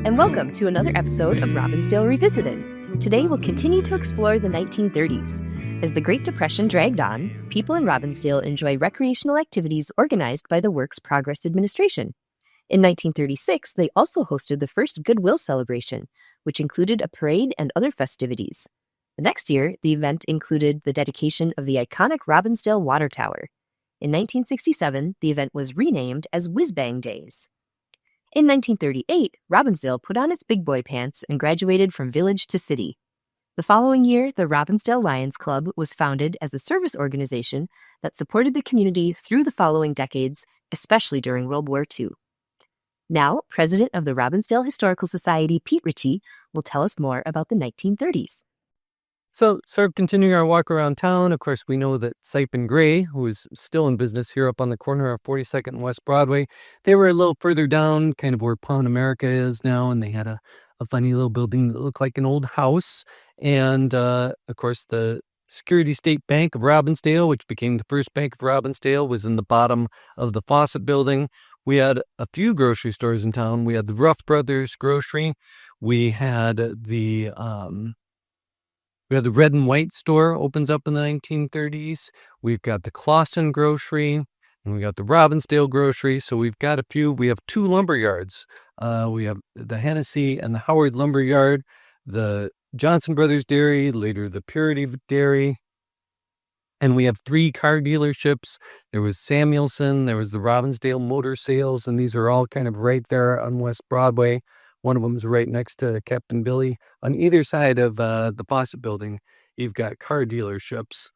and welcome to another episode of Robbinsdale Revisited. Today we'll continue to explore the 1930s. As the Great Depression dragged on, people in Robbinsdale enjoy recreational activities organized by the Works Progress Administration. In 1936, they also hosted the first Goodwill celebration, which included a parade and other festivities. The next year, the event included the dedication of the iconic Robbinsdale Water Tower. In 1967, the event was renamed as Whiz Bang Days. In 1938, Robbinsdale put on its big boy pants and graduated from village to city. The following year, the Robbinsdale Lions Club was founded as a service organization that supported the community through the following decades, especially during World War II. Now, President of the Robbinsdale Historical Society, Pete Ritchie, will tell us more about the 1930s. So, sort of continuing our walk around town, of course, we know that Sipe and Gray, who is still in business here up on the corner of 42nd and West Broadway, they were a little further down, kind of where Pawn America is now, and they had a funny little building that looked like an old house. And, of course, the Security State Bank of Robbinsdale, which became the first Bank of Robbinsdale, was in the bottom of the Fawcett building. We had a few grocery stores in town. We had the Ruff Brothers Grocery. We had the Red and White store opens up in the 1930s. We've got the Clausen Grocery, and we got the Robbinsdale Grocery. So we've got a few. We have two lumber yards. We have the Hennessy and the Howard Lumber Yard, the Johnson Brothers Dairy, later the Purity Dairy. And we have three car dealerships. There was Samuelson, there was the Robbinsdale Motor Sales, and these are all kind of right there on West Broadway. One of them is right next to Captain Billy. On either side of the Fawcett building, you've got car dealerships.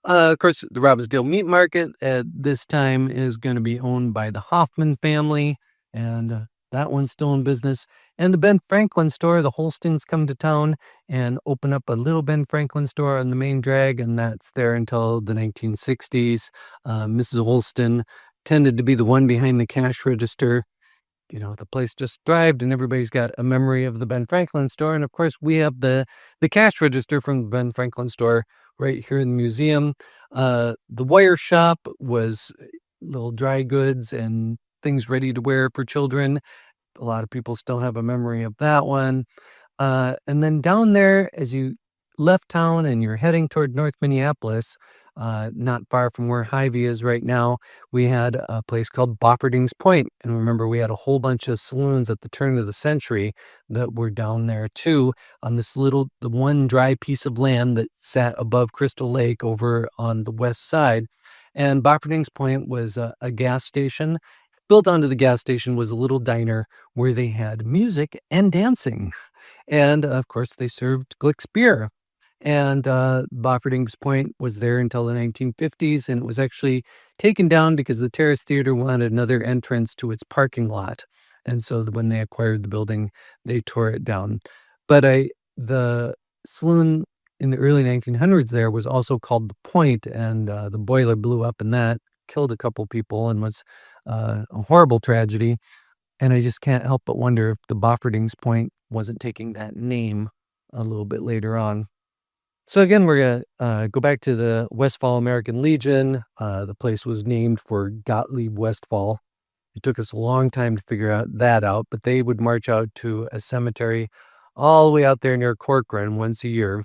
Of course, the Robbinsdale Meat Market at this time is going to be owned by the Hoffman family, and that one's still in business. And the Ben Franklin store, the Holstins come to town and open up a little Ben Franklin store on the main drag, and that's there until the 1960s. Mrs. Holston tended to be the one behind the cash register. You know, the place just thrived and everybody's got a memory of the Ben Franklin store. And of course, we have the cash register from the Ben Franklin store right here in the museum. The wire shop was little dry goods and things ready to wear for children. A lot of people still have a memory of that one. And then down there, as you left town and you're heading toward North Minneapolis, not far from where Hy-Vee is right now, we had a place called Bofferding's Point. And remember, we had a whole bunch of saloons at the turn of the century that were down there too, on the one dry piece of land that sat above Crystal Lake over on the west side. And Bofferding's Point was a gas station. Built onto the gas station was a little diner where they had music and dancing. And of course, they served Glick's beer. And Bofferding's Point was there until the 1950s, and it was actually taken down because the Terrace Theater wanted another entrance to its parking lot. And so when they acquired the building, they tore it down. But the saloon in the early 1900s there was also called the Point, and the boiler blew up, and that killed a couple people and was a horrible tragedy. And I just can't help but wonder if the Bofferding's Point wasn't taking that name a little bit later on. So again, we're going to go back to the Westfall American Legion. The place was named for Gottlieb Westphal. It took us a long time to figure that out, but they would march out to a cemetery all the way out there near Corcoran once a year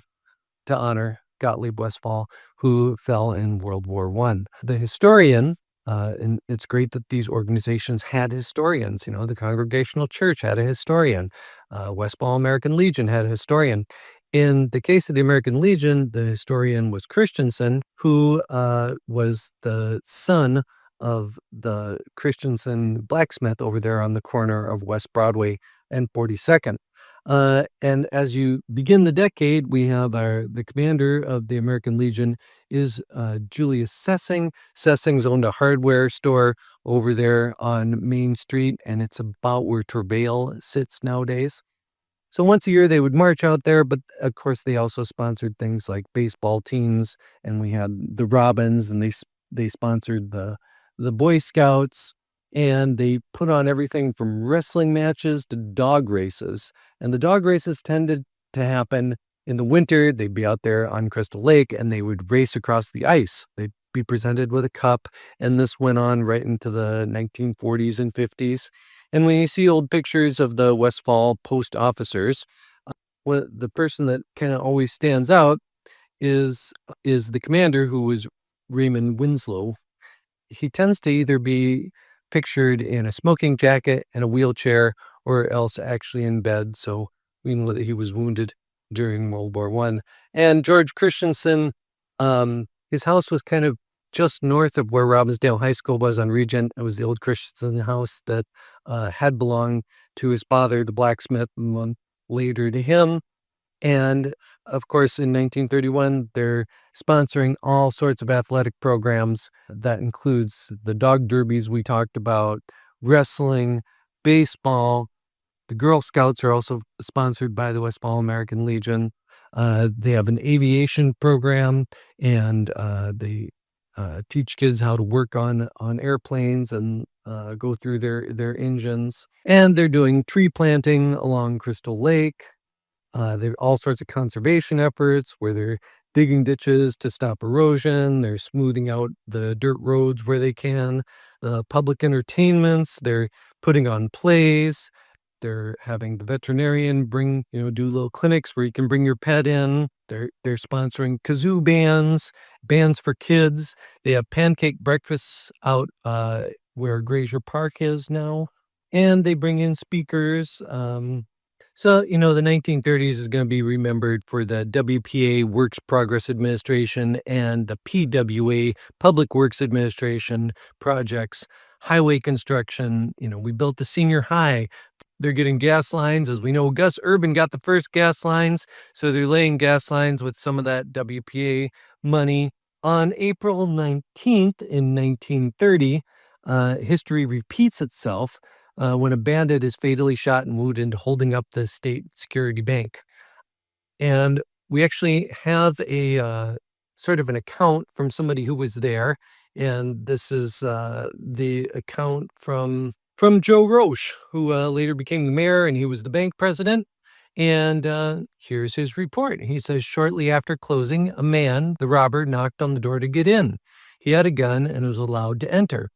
to honor Gottlieb Westphal, who fell in World War I. The historian, and it's great that these organizations had historians. You know, the Congregational Church had a historian. Westfall American Legion had a historian. In the case of the American Legion, the historian was Christensen, who was the son of the Christensen blacksmith over there on the corner of West Broadway and 42nd. And as you begin the decade, we have the commander of the American Legion is Julius Sessing. Sessing's owned a hardware store over there on Main Street, and it's about where Travail sits nowadays. So once a year they would march out there, but of course they also sponsored things like baseball teams, and we had the Robins, and they sponsored the Boy Scouts, and they put on everything from wrestling matches to dog races. And the dog races tended to happen in the winter. They'd be out there on Crystal Lake, and they would race across the ice. They'd be presented with a cup, and this went on right into the 1940s and 50s. And when you see old pictures of the Westfall post officers, the person that kind of always stands out is the commander, who was Raymond Winslow. He tends to either be pictured in a smoking jacket and a wheelchair, or else actually in bed. So we know that he was wounded during World War I. And George Christensen, his house was kind of just north of where Robbinsdale High School was on Regent. It was the old Christensen house that had belonged to his father, the blacksmith, and one later to him. And of course, in 1931, they're sponsoring all sorts of athletic programs. That includes the dog derbies we talked about, wrestling, baseball. The Girl Scouts are also sponsored by the Westfall American Legion. They have an aviation program, and they teach kids how to work on airplanes and go through their engines. And they're doing tree planting along Crystal Lake. There are all sorts of conservation efforts where they're digging ditches to stop erosion. They're smoothing out the dirt roads where they can. The public entertainments, they're putting on plays. They're having the veterinarian do little clinics where you can bring your pet in. They're sponsoring kazoo bands for kids. They have pancake breakfasts out where Grazier Park is now. And they bring in speakers. So, the 1930s is going to be remembered for the WPA Works Progress Administration and the PWA Public Works Administration projects, highway construction. We built the senior high. They're getting gas lines. As we know, Gus Urban got the first gas lines. So they're laying gas lines with some of that WPA money. On April 19th in 1930, history repeats itself when a bandit is fatally shot and wounded holding up the state security bank. And we actually have a sort of an account from somebody who was there. And this is the account from Joe Roche, who later became the mayor, and he was the bank president. And here's his report. He says, shortly after closing, a man, the robber, knocked on the door to get in. He had a gun and was allowed to enter.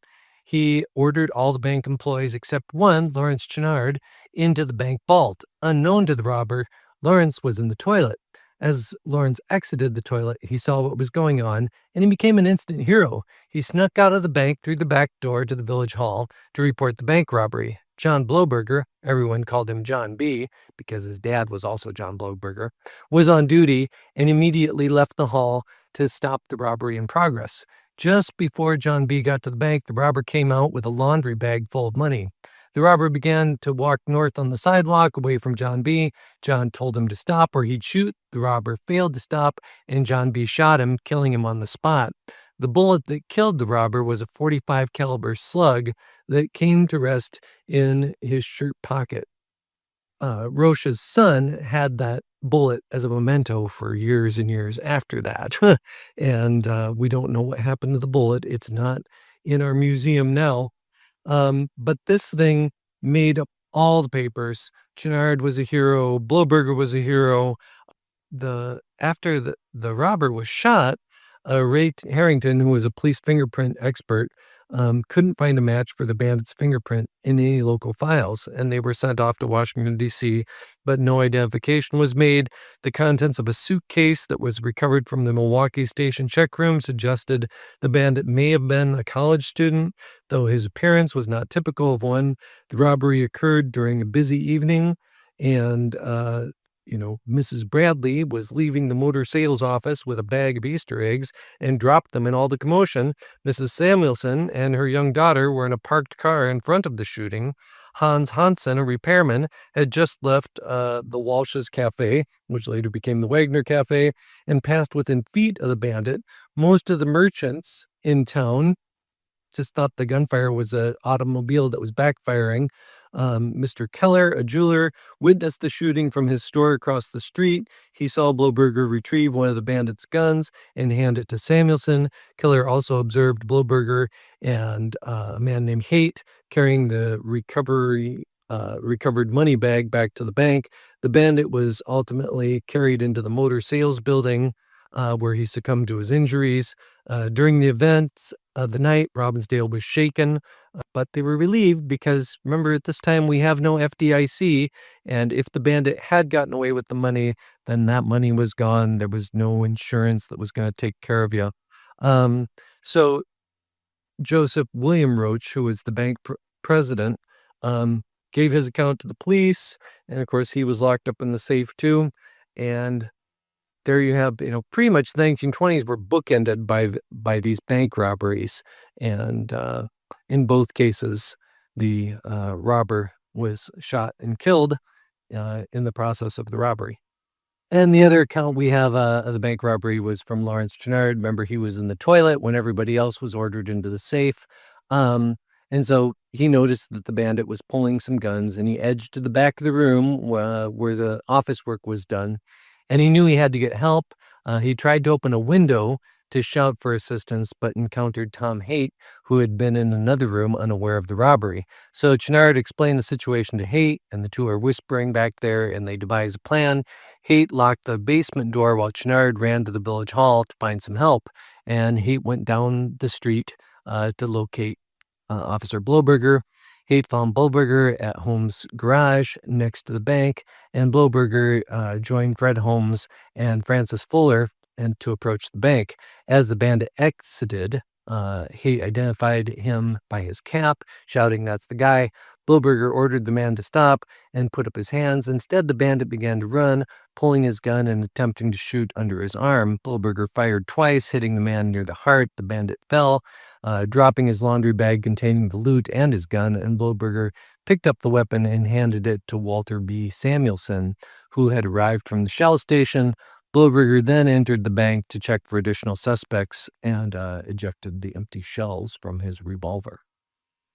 He ordered all the bank employees except one, Lawrence Chenard, into the bank vault. Unknown to the robber, Lawrence was in the toilet. As Lawrence exited the toilet, he saw what was going on, and he became an instant hero. He snuck out of the bank through the back door to the village hall to report the bank robbery. John Bloberger, everyone called him John B. because his dad was also John Bloberger, was on duty and immediately left the hall to stop the robbery in progress. Just before John B. got to the bank, the robber came out with a laundry bag full of money. The robber began to walk north on the sidewalk away from John B. John told him to stop or he'd shoot. The robber failed to stop, and John B. shot him, killing him on the spot. The bullet that killed the robber was a .45 caliber slug that came to rest in his shirt pocket. Roche's son had that bullet as a memento for years and years after that. And we don't know what happened to the bullet. It's not in our museum now. But this thing made up all the papers. Chenard was a hero. Bloberger was a hero. After the robber was shot, Ray Harrington, who was a police fingerprint expert, couldn't find a match for the bandit's fingerprint in any local files, and they were sent off to Washington, D.C., but no identification was made. The contents of a suitcase that was recovered from the Milwaukee Station check room suggested the bandit may have been a college student, though his appearance was not typical of one. The robbery occurred during a busy evening, and Mrs. Bradley was leaving the motor sales office with a bag of Easter eggs and dropped them in all the commotion. Mrs. Samuelson and her young daughter were in a parked car in front of the shooting. Hans Hansen, a repairman, had just left the Walsh's Cafe, which later became the Wagner Cafe, and passed within feet of the bandit. Most of the merchants in town just thought the gunfire was an automobile that was backfiring. Mr. Keller, a jeweler, witnessed the shooting from his store across the street. He saw Bloberger retrieve one of the bandits' guns and hand it to Samuelson. Keller also observed Bloberger and a man named Haight carrying the recovered money bag back to the bank. The bandit was ultimately carried into the motor sales building where he succumbed to his injuries. During the events, of the night, Robbinsdale was shaken, but they were relieved because remember at this time we have no FDIC, and if the bandit had gotten away with the money, then that money was gone. There was no insurance that was going to take care of you. So Joseph William Roach, who was the bank president, gave his account to the police, and of course he was locked up in the safe too. And there you have, pretty much the 1920s were bookended by these bank robberies, and in both cases, the robber was shot and killed in the process of the robbery. And the other account we have of the bank robbery was from Lawrence Chenard. Remember, he was in the toilet when everybody else was ordered into the safe. And so he noticed that the bandit was pulling some guns, and he edged to the back of the room where the office work was done. And he knew he had to get help. He tried to open a window to shout for assistance, but encountered Tom Haight, who had been in another room unaware of the robbery. So Chenard explained the situation to Haight, and the two are whispering back there, and they devise a plan. Haight locked the basement door while Chenard ran to the village hall to find some help, and Haight went down the street to locate Officer Bloberger. Haight found Bloberger at Holmes' garage next to the bank, and Bloberger joined Fred Holmes and Francis Fuller and to approach the bank. As the bandit exited, Haight identified him by his cap, shouting, "That's the guy." Bloberger ordered the man to stop and put up his hands. Instead, the bandit began to run, pulling his gun and attempting to shoot under his arm. Bloberger fired twice, hitting the man near the heart. The bandit fell, dropping his laundry bag containing the loot and his gun, and Bloberger picked up the weapon and handed it to Walter B. Samuelson, who had arrived from the Shell station. Bloberger then entered the bank to check for additional suspects and ejected the empty shells from his revolver.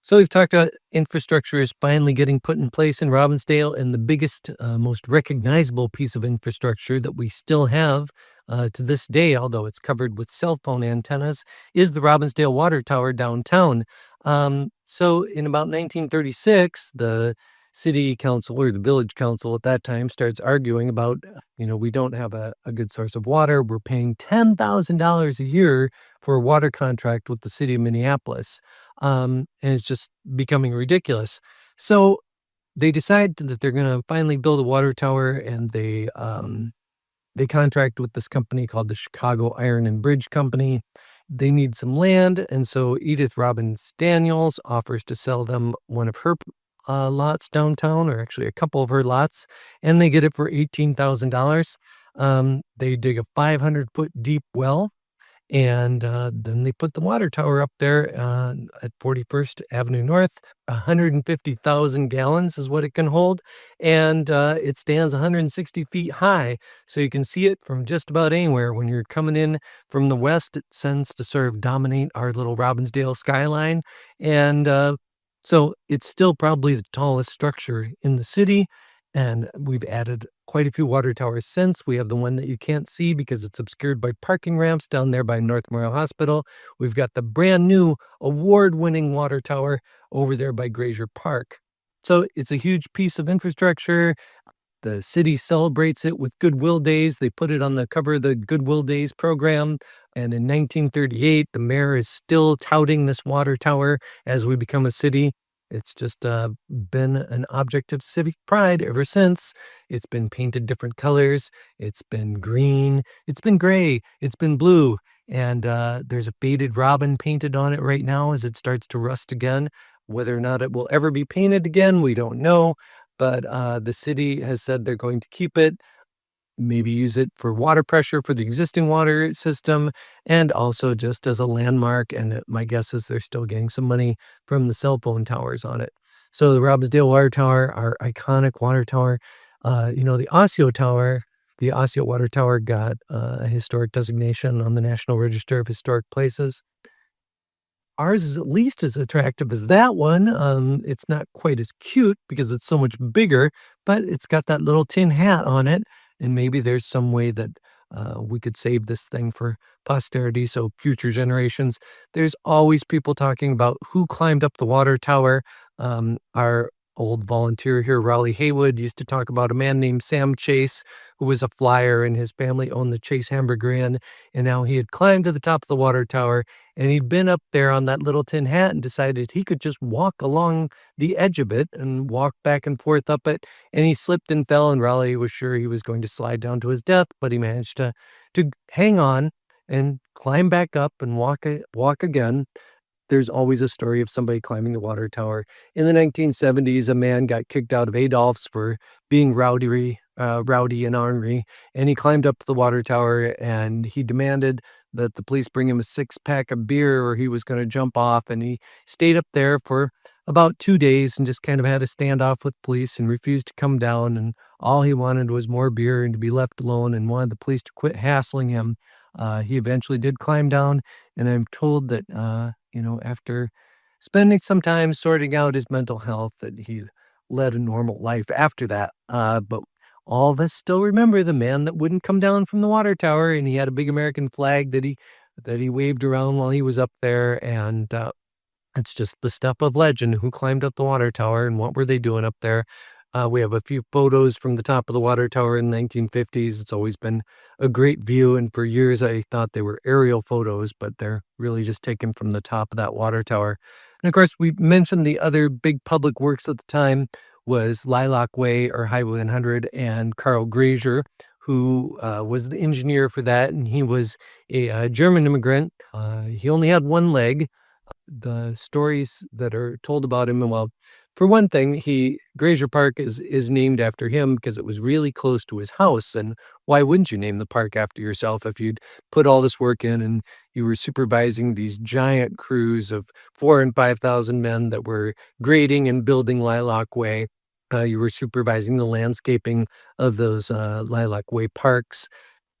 So we've talked about infrastructure is finally getting put in place in Robbinsdale, and the biggest, most recognizable piece of infrastructure that we still have to this day, although it's covered with cell phone antennas, is the Robbinsdale Water Tower downtown. So in about 1936, the city council or the village council at that time starts arguing about, we don't have a good source of water. We're paying $10,000 a year for a water contract with the city of Minneapolis. And it's just becoming ridiculous. So they decide that they're going to finally build a water tower, and they contract with this company called the Chicago Iron and Bridge Company. They need some land, and so Edith Robbins Daniels offers to sell them one of her lots downtown, or actually a couple of her lots, and they get it for $18,000. They dig a 500-foot deep well, and then they put the water tower up there at 41st Avenue North. 150,000 gallons is what it can hold, and it stands 160 feet high, so you can see it from just about anywhere. When you're coming in from the west, it tends to sort of dominate our little Robbinsdale skyline, and so it's still probably the tallest structure in the city, and we've added quite a few water towers since. We have the one that you can't see because it's obscured by parking ramps down there by North Memorial Hospital. We've got the brand new award-winning water tower over there by Grazier Park. So it's a huge piece of infrastructure. The city celebrates it with Goodwill Days. They put it on the cover of the Goodwill Days program. And in 1938, the mayor is still touting this water tower as we become a city. It's just been an object of civic pride ever since. It's been painted different colors. It's been green. It's been gray. It's been blue. And there's a faded robin painted on it right now as it starts to rust again. Whether or not it will ever be painted again, we don't know. But the city has said they're going to keep it, maybe use it for water pressure for the existing water system, and also just as a landmark. And my guess is they're still getting some money from the cell phone towers on it. So the Robbinsdale Water Tower, our iconic water tower, the Osseo Tower, the Osseo Water Tower got a historic designation on the National Register of Historic Places. Ours is at least as attractive as that one. It's not quite as cute because it's so much bigger, but it's got that little tin hat on it. And maybe there's some way that we could save this thing for posterity, so future generations. There's always people talking about who climbed up the water tower. Our old volunteer here, Raleigh Haywood, used to talk about a man named Sam Chase, who was a flyer, and his family owned the Chase Hamburger Inn. And now he had climbed to the top of the water tower, and he'd been up there on that little tin hat and decided he could just walk along the edge of it and walk back and forth up it. And he slipped and fell, and Raleigh was sure he was going to slide down to his death, but he managed to hang on and climb back up and walk again. There's always a story of somebody climbing the water tower. In the 1970s, a man got kicked out of Adolph's for being rowdy and ornery, and he climbed up the water tower and he demanded that the police bring him a 6-pack of beer or he was going to jump off. And he stayed up there for about 2 days and just kind of had a standoff with police and refused to come down. And all he wanted was more beer and to be left alone and wanted the police to quit hassling him. He eventually did climb down, and I'm told that, after spending some time sorting out his mental health, that he led a normal life after that. But all of us still remember the man that wouldn't come down from the water tower, and he had a big American flag that he waved around while he was up there. And it's just the stuff of legend. Who climbed up the water tower and what were they doing up there? We have a few photos from the top of the water tower in the 1950s. It's always been a great view, and for years I thought they were aerial photos, but they're really just taken from the top of that water tower. And of course, we mentioned the other big public works at the time was Lilac Way or Highway 100, and Carl Grazer, who was the engineer for that, and he was a German immigrant. He only had one leg. The stories that are told about him, well, for one thing, Grazer Park is named after him because it was really close to his house. And why wouldn't you name the park after yourself if you'd put all this work in and you were supervising these giant crews of 4,000 and 5,000 men that were grading and building Lilac Way? You were supervising the landscaping of those Lilac Way parks.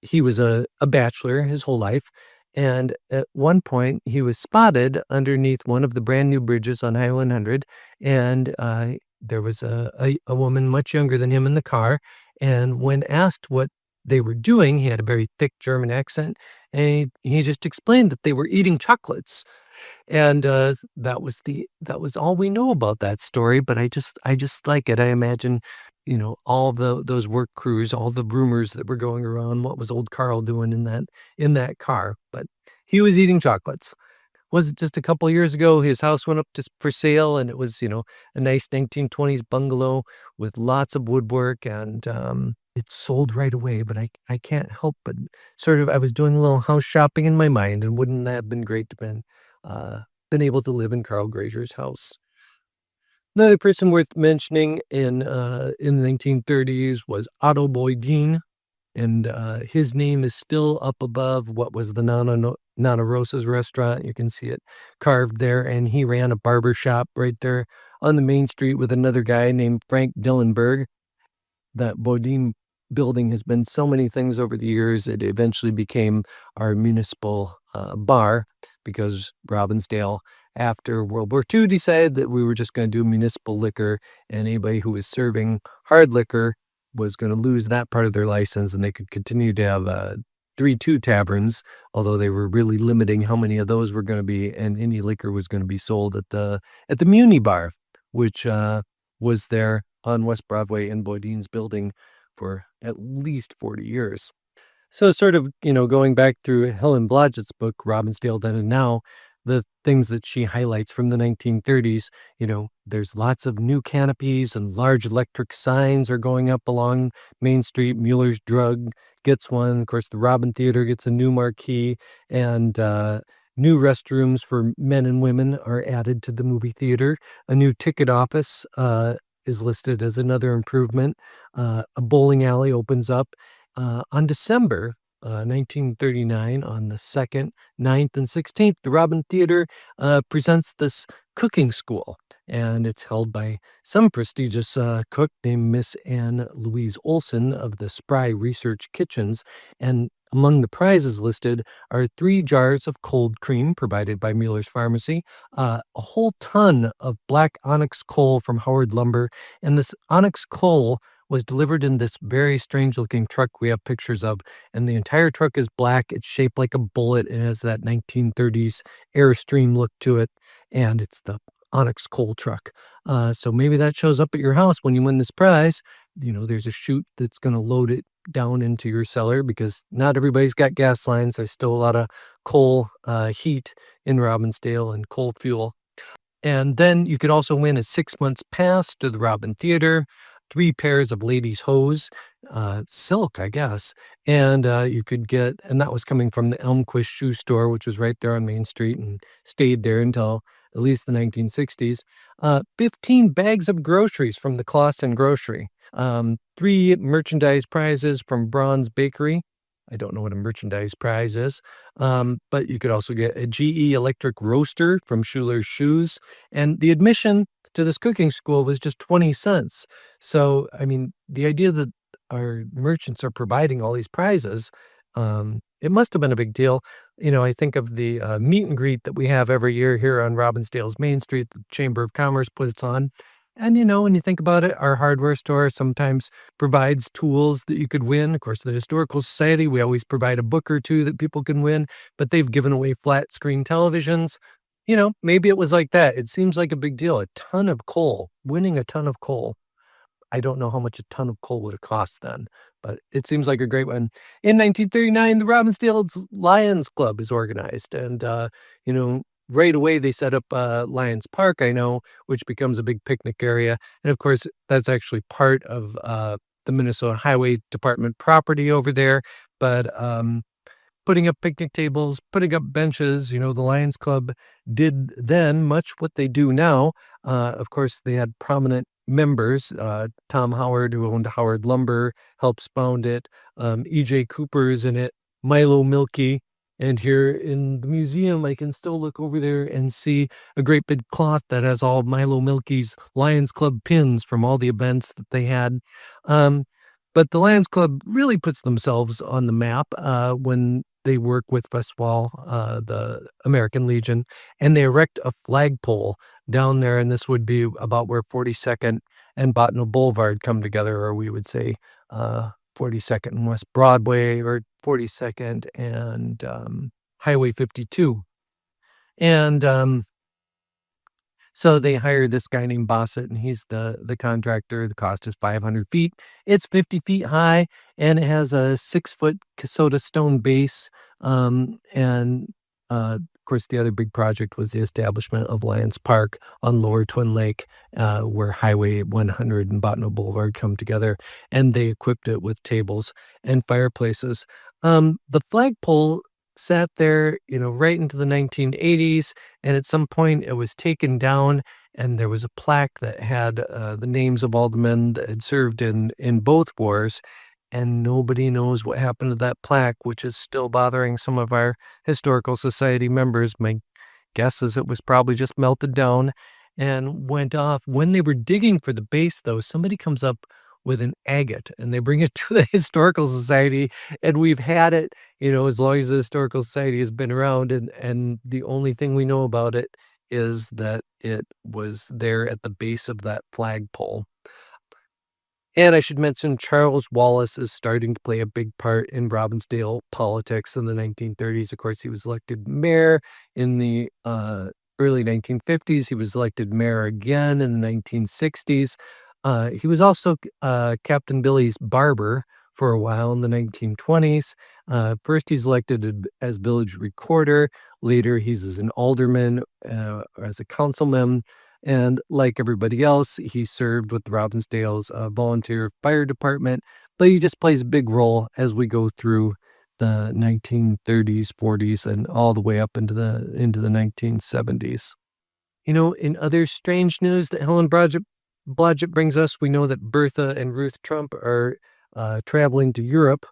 He was a bachelor his whole life. And at one point, he was spotted underneath one of the brand new bridges on Highway 100. And there was a woman much younger than him in the car. And when asked what they were doing, he had a very thick German accent. And he just explained that they were eating chocolates. And that was all we know about that story. But I just like it. I imagine, all those work crews, all the rumors that were going around. What was old Carl doing in that car? But he was eating chocolates. Was it just a couple of years ago? His house went up for sale, and it was a nice 1920s bungalow with lots of woodwork, and it sold right away. But I can't help but I was doing a little house shopping in my mind, and wouldn't that have been great to been able to live in Carl Grazer's house? Another person worth mentioning in the 1930s was Otto Boydin, and his name is still up above what was the Nana Rosa's restaurant. You can see it carved there, and he ran a barber shop right there on the main street with another guy named Frank Dillenberg. That Bodine building has been so many things over the years. It eventually became our municipal bar because Robbinsdale, after World War II, decided that we were just going to do municipal liquor, and anybody who was serving hard liquor was going to lose that part of their license, and they could continue to have 3-2 taverns, although they were really limiting how many of those were going to be, and any liquor was going to be sold at the Muni Bar, which was there on West Broadway in Boydin's building for at least 40 years. So sort of, going back through Helen Blodgett's book, Robbinsdale Then and Now, the things that she highlights from the 1930s, there's lots of new canopies and large electric signs are going up along Main Street. Mueller's Drug gets one. Of course, the Robin Theater gets a new marquee, and new restrooms for men and women are added to the movie theater. A new ticket office is listed as another improvement. A bowling alley opens up on December 1939, on the 2nd, 9th, and 16th. The Robin Theater presents this cooking school, and it's held by some prestigious cook named Miss Anne Louise Olson of the Spry Research Kitchens. And among the prizes listed are 3 jars of cold cream provided by Mueller's Pharmacy, a whole ton of black onyx coal from Howard Lumber, and this onyx coal was delivered in this very strange-looking truck we have pictures of, and the entire truck is black. It's shaped like a bullet. It has that 1930s Airstream look to it, and it's the Onyx coal truck. So maybe that shows up at your house when you win this prize. There's a chute that's going to load it down into your cellar because not everybody's got gas lines. There's still a lot of coal heat in Robbinsdale and coal fuel. And then you could also win a 6 months pass to the Robin Theater, 3 pairs of ladies' hose, silk, I guess. And you could get, and that was coming from the Elmquist Shoe Store, which was right there on Main Street and stayed there until at least the 1960s. 15 bags of groceries from the Clausen Grocery. 3 merchandise prizes from Braun's Bakery. I don't know what a merchandise prize is, but you could also get a GE electric roaster from Schuler's Shoes. And the admission to this cooking school was just 20 cents. So, I mean, the idea that our merchants are providing all these prizes, it must have been a big deal. I think of the meet and greet that we have every year here on Robbinsdale's Main Street, the Chamber of Commerce puts on. And, when you think about it, our hardware store sometimes provides tools that you could win. Of course, the Historical Society, we always provide a book or two that people can win, but they've given away flat screen televisions. Maybe it was like that. It seems like a big deal. A ton of coal, winning a ton of coal. I don't know how much a ton of coal would have cost then, but it seems like a great one. In 1939, the Robbinsdale Lions Club is organized. And, right away they set up Lions Park, I know, which becomes a big picnic area. And of course, that's actually part of the Minnesota Highway Department property over there. But putting up picnic tables, putting up benches. The Lions Club did then much what they do now. Of course, they had prominent members. Tom Howard, who owned Howard Lumber, helps found it. E.J. Cooper is in it. Milo Milky. And here in the museum, I can still look over there and see a great big cloth that has all Milo Milky's Lions Club pins from all the events that they had. But the Lions Club really puts themselves on the map when they work with Westwall, the American Legion, and they erect a flagpole down there. And this would be about where 42nd and Bottineau Boulevard come together, or we would say 42nd and West Broadway, or 42nd and Highway 52. And so they hired this guy named Bossett, and he's the contractor. The cost is 500 feet. It's 50 feet high, and it has a 6-foot Casota stone base. Of course, the other big project was the establishment of Lions Park on Lower Twin Lake, where Highway 100 and Bottineau Boulevard come together, and they equipped it with tables and fireplaces. The flagpole sat there, right into the 1980s, and at some point it was taken down, and there was a plaque that had the names of all the men that had served in both wars. And nobody knows what happened to that plaque, which is still bothering some of our Historical Society members. My guess is it was probably just melted down and went off. When they were digging for the base, though, somebody comes up with an agate and they bring it to the Historical Society, and we've had it, as long as the Historical Society has been around. And the only thing we know about it is that it was there at the base of that flagpole. And I should mention Charles Wallace is starting to play a big part in Robbinsdale politics in the 1930s. Of course, he was elected mayor in the early 1950s. He was elected mayor again in the 1960s. He was also Captain Billy's barber for a while in the 1920s. First, he's elected as village recorder. Later, he's as an alderman, as a councilman. And like everybody else, he served with the Robbinsdale's volunteer fire department, but he just plays a big role as we go through the 1930s, 40s, and all the way up into the 1970s. In other strange news that Helen Blodgett brings us, we know that Bertha and Ruth Trump are traveling to Europe,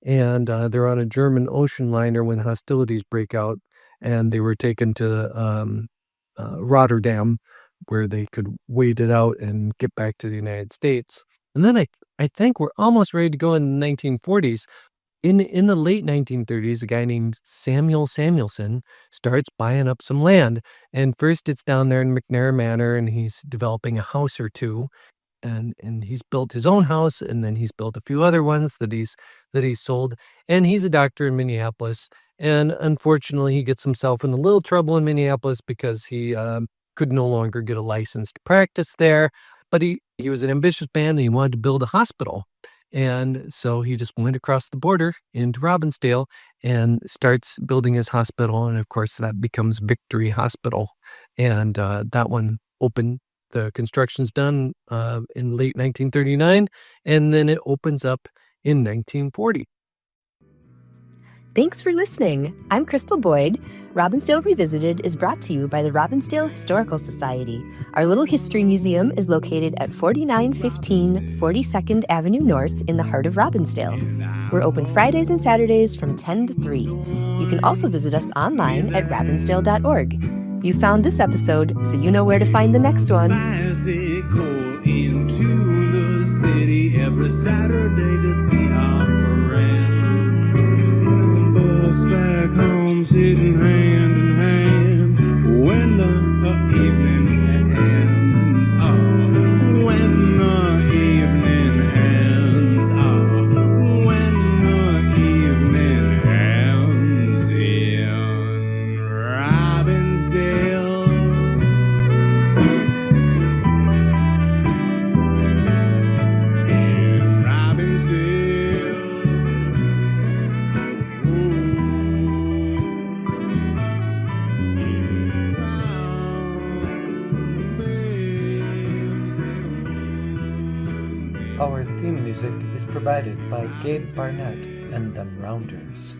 and they're on a German ocean liner when hostilities break out, and they were taken to Rotterdam, where they could wait it out and get back to the United States. And then I think we're almost ready to go in the 1940s. In the late 1930s, a guy named Samuel Samuelson starts buying up some land. And first it's down there in McNair Manor, and he's developing a house or two. And he's built his own house, and then he's built a few other ones that he's sold. And he's a doctor in Minneapolis. And unfortunately, he gets himself in a little trouble in Minneapolis because he could no longer get a license to practice there, but he was an ambitious man and he wanted to build a hospital. And so he just went across the border into Robbinsdale and starts building his hospital. And of course, that becomes Victory Hospital. And that one opened. The construction's done in late 1939, and then it opens up in 1940. Thanks for listening. I'm Crystal Boyd. Robbinsdale Revisited is brought to you by the Robbinsdale Historical Society. Our little history museum is located at 4915 42nd Avenue North in the heart of Robbinsdale. We're open Fridays and Saturdays from 10 to 3. You can also visit us online at robbinsdale.org. You found this episode, so you know where to find the next one. Bicycle into the city every Saturday to see our friends. The bus back home, sitting hand in hand when the evening ends. Oh, when the evening ends. Oh, when the evening ends in Robbinsdale. Our theme music is provided by Gabe Barnett and Them Rounders.